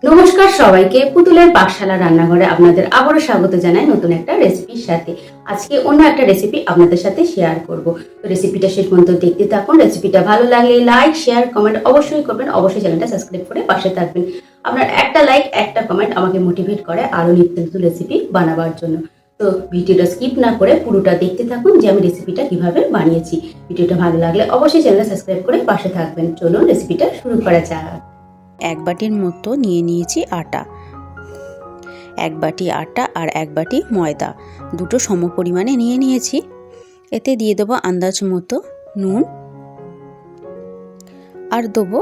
নমস্কার সবাইকে, পুতুলের পাকশালা রান্নাঘরে আপনাদের আবারও স্বাগত জানাই নতুন একটা রেসিপির সাথে। আজকে অন্য একটা রেসিপি আপনাদের সাথে শেয়ার করব। তো রেসিপিটা শেষ পর্যন্ত দেখতে থাকুন। রেসিপিটা ভালো লাগলে লাইক, শেয়ার, কমেন্ট অবশ্যই করবেন। অবশ্যই চ্যানেলটা সাবস্ক্রাইব করে পাশে থাকবেন। আপনার একটা লাইক, একটা কমেন্ট আমাকে মোটিভেট করে আরো নিত্য নতুন রেসিপি বানাবার জন্য। তো ভিডিওটা স্কিপ না করে পুরোটা দেখতে থাকুন যে আমি রেসিপিটা কিভাবে বানিয়েছি। ভিডিওটা ভালো লাগলে অবশ্যই চ্যানেলটা সাবস্ক্রাইব করে পাশে থাকবেন। চলুন রেসিপিটা শুরু করা যাক। এক বাটির মতো নিয়ে নিয়েছি আটা, এক বাটি আটা আর এক বাটি ময়দা, দুটো সম পরিমাণে নিয়ে নিয়েছি। এতে দিয়ে দেবো আন্দাজ মতো নুন আর দেবো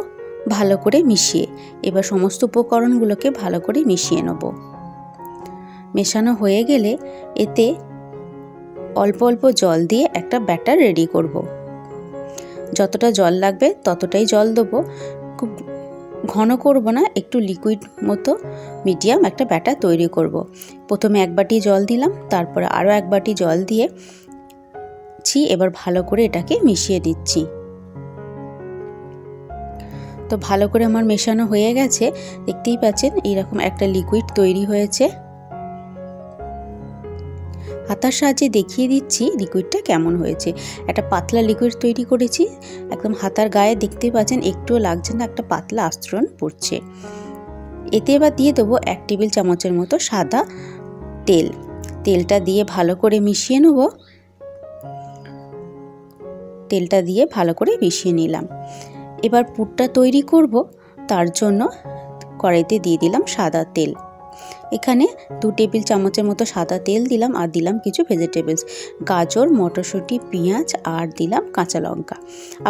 ভালো করে মিশিয়ে। এবার সমস্ত উপকরণগুলোকে ভালো করে মিশিয়ে নেব। মেশানো হয়ে গেলে এতে অল্প অল্প জল দিয়ে একটা ব্যাটার রেডি করব। যতটা জল লাগবে ততটাই জল দেবো, খুব ঘন করব না, একটু লিকুইড মতো মিডিয়াম একটা ব্যাটার তৈরি করব। প্রথমে এক বাটি জল দিলাম, তারপরে আরও এক বাটি জল দিয়েছি। এবার ভালো করে এটাকে মিশিয়ে দিচ্ছি। তো ভালো করে আমার মেশানো হয়ে গেছে, দেখতেই পাচ্ছেন এইরকম একটা লিকুইড তৈরি হয়েছে। হাতার সাহায্যে দেখিয়ে দিচ্ছি লিকুইডটা কেমন হয়েছে। একটা পাতলা লিকুইড তৈরি করেছি, একদম হাতার গায়ে দেখতে পাচ্ছেন একটুও লাগছে না, একটা পাতলা আস্তরণ পড়ছে। এতে এবার দিয়ে দেবো 1 টেবিল চামচের মতো সাদা তেল। তেলটা দিয়ে ভালো করে মিশিয়ে নেব। তেলটা দিয়ে ভালো করে মিশিয়ে নিলাম। এবার পুরটা তৈরি করব, তার জন্য কড়াইতে দিয়ে দিলাম সাদা তেল। এখানে 2 টেবিল চামচের মতো সাদা তেল দিলাম আর দিলাম কিছু ভেজিটেবলস, গাজর, মটরশুঁটি, পেঁয়াজ আর দিলাম কাঁচা লঙ্কা।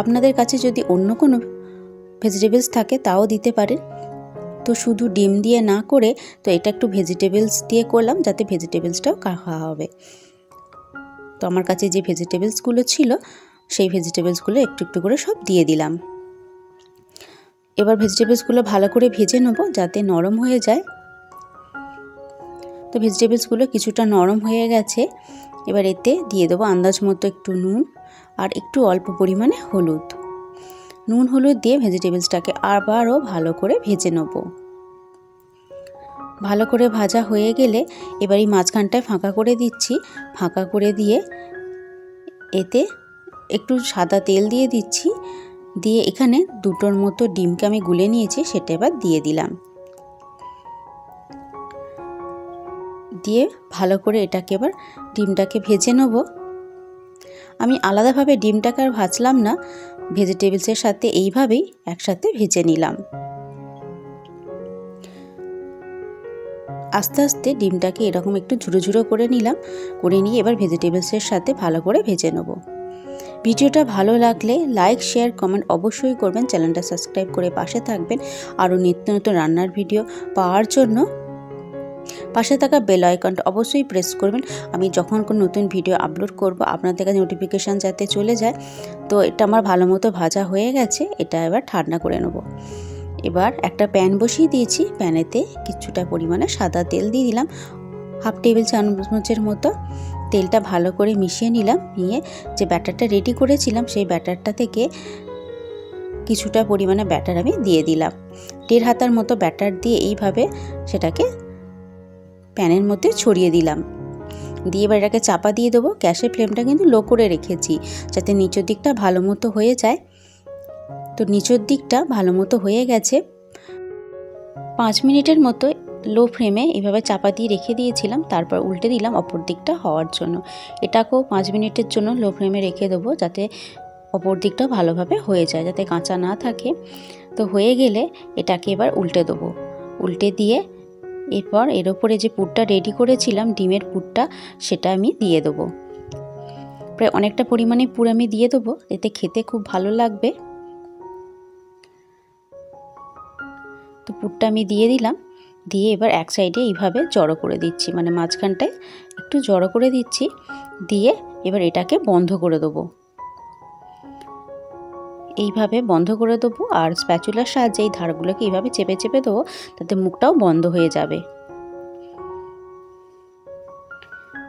আপনাদের কাছে যদি অন্য কোনো ভেজিটেবলস থাকে তাও দিতে পারেন। তো শুধু ডিম দিয়ে না করে তো এটা একটু ভেজিটেবলস দিয়ে করলাম, যাতে ভেজিটেবলসটাও খাওয়া হবে। তো আমার কাছে যে ভেজিটেবলসগুলো ছিল সেই ভেজিটেবলসগুলো একটু একটু করে সব দিয়ে দিলাম। এবার ভেজিটেবলসগুলো ভালো করে ভেজে নেব যাতে নরম হয়ে যায়। তো ভেজিটেবলসগুলো কিছুটা নরম হয়ে গেছে। এবার এতে দিয়ে দেবো আন্দাজ মতো একটু নুন আর একটু অল্প পরিমাণে হলুদ। নুন হলুদ দিয়ে ভেজিটেবলসটাকে আবারও ভালো করে ভেজে নেব। ভালো করে ভাজা হয়ে গেলে এবার এই মাঝখানটায় ফাঁকা করে দিচ্ছি। ফাঁকা করে দিয়ে এতে একটু সাদা তেল দিয়ে দিচ্ছি। দিয়ে এখানে দুটোর মতো ডিমকে আমি গুলে নিয়েছি, সেটা এবার দিয়ে দিলাম। দিয়ে ভালো করে এটাকে এবার ডিমটাকে ভেজে নেব। আমি আলাদাভাবে ডিমটাকে আর ভাজলাম না, ভেজিটেবলসের সাথে এইভাবেই একসাথে ভেজে নিলাম। আস্তে আস্তে ডিমটাকে এরকম একটু ঝুরো ঝুরো করে নিলাম, করে নিয়ে এবার ভেজিটেবলসের সাথে ভালো করে ভেজে নেব। ভিডিওটা ভালো লাগলে লাইক, শেয়ার, কমেন্ট অবশ্যই করবেন। চ্যানেলটা সাবস্ক্রাইব করে পাশে থাকবেন আরও নিত্য নতুন রান্নার ভিডিও পাওয়ার জন্য। পাশে থাকা বেল আইকনটা অবশ্যই প্রেস করবেন। আমি যখন কোনো নতুন ভিডিও আপলোড করব আপনাদের কাছে নোটিফিকেশান যাতে চলে যায়। তো এটা আমার ভালো মতো ভাজা হয়ে গেছে, এটা এবার ঠান্ডা করে নেব। এবার একটা প্যান বসিয়ে দিয়েছি, প্যানেতে কিছুটা পরিমাণে সাদা তেল দিয়ে দিলাম, 1/2 টেবিল চামচের মতো। তেলটা ভালো করে মিশিয়ে নিলাম। নিয়ে যে ব্যাটারটা রেডি করেছিলাম সেই ব্যাটারটা থেকে কিছুটা পরিমাণে ব্যাটার আমি দিয়ে দিলাম। 1.5 হাতার মতো ব্যাটার দিয়ে এইভাবে সেটাকে প্যানের মধ্যে ছড়িয়ে দিলাম। দিয়ে এবার এটাকে চাপা দিয়ে দেবো। গ্যাসের ফ্লেমটা কিন্তু লো করে রেখেছি যাতে নিচের দিকটা ভালো মতো হয়ে যায়। তো নিচের দিকটা ভালো মতো হয়ে গেছে। 5 মিনিটের মতো লো ফ্লেমে এইভাবে চাপা দিয়ে রেখে দিয়েছিলাম, তারপর উল্টে দিলাম অপর দিকটা হওয়ার জন্য। এটাকেও 5 মিনিটের জন্য লো ফ্লেমে রেখে দেবো যাতে অপর দিকটা ভালোভাবে হয়ে যায়, যাতে কাঁচা না থাকে। তো হয়ে গেলে এটাকে এবার উল্টে দেবো। উল্টে দিয়ে এরপর এর ওপরে যে পুরটা রেডি করেছিলাম, ডিমের পুরটা, সেটা আমি দিয়ে দেবো। প্রায় অনেকটা পরিমাণে পুর আমি দিয়ে দেবো, এতে খেতে খুব ভালো লাগবে। তো পুরটা আমি দিয়ে দিলাম। দিয়ে এবার এক সাইডে এইভাবে জড়ো করে দিচ্ছি, মানে মাঝখানটায় একটু জড়ো করে দিচ্ছি। দিয়ে এবার এটাকে বন্ধ করে দেবো। এইভাবে বন্ধ করে দেবো আর স্প্যাচুলার সাহায্যে এই ধারগুলোকে এইভাবে চেপে চেপে দেবো, তাতে মুখটাও বন্ধ হয়ে যাবে।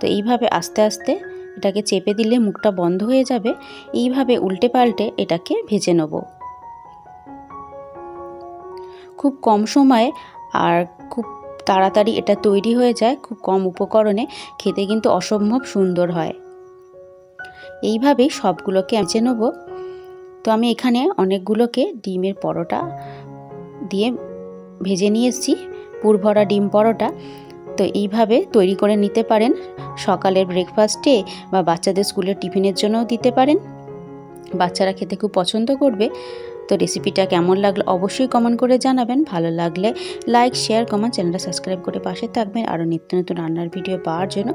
তো এইভাবে আস্তে আস্তে এটাকে চেপে দিলে মুখটা বন্ধ হয়ে যাবে। এইভাবে উল্টে পাল্টে এটাকে ভেজে নেব। খুব কম সময়ে আর খুব তাড়াতাড়ি এটা তৈরি হয়ে যায়, খুব কম উপকরণে, খেতে কিন্তু অসম্ভব সুন্দর হয়। এইভাবেই সবগুলোকে ভেজে নেব। তো আমি এখানে অনেকগুলোকে ডিমের পরোটা দিয়ে ভেজে নিয়ে এসেছি, পুরভরা ডিম পরোটা। তো এইভাবে তৈরি করে নিতে পারেন সকালের ব্রেকফাস্টে বা বাচ্চাদের স্কুলের টিফিনের জন্যও দিতে পারেন, বাচ্চারা খেতে খুব পছন্দ করবে। তো রেসিপিটা কেমন লাগলো অবশ্যই কমেন্ট করে জানাবেন। ভালো লাগলে লাইক, শেয়ার, কমেন্ট, চ্যানেলটা সাবস্ক্রাইব করে পাশে থাকবেন। আরও নিত্য নতুন রান্নার ভিডিও পাওয়ার জন্য,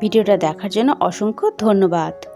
ভিডিওটা দেখার জন্য অসংখ্য ধন্যবাদ।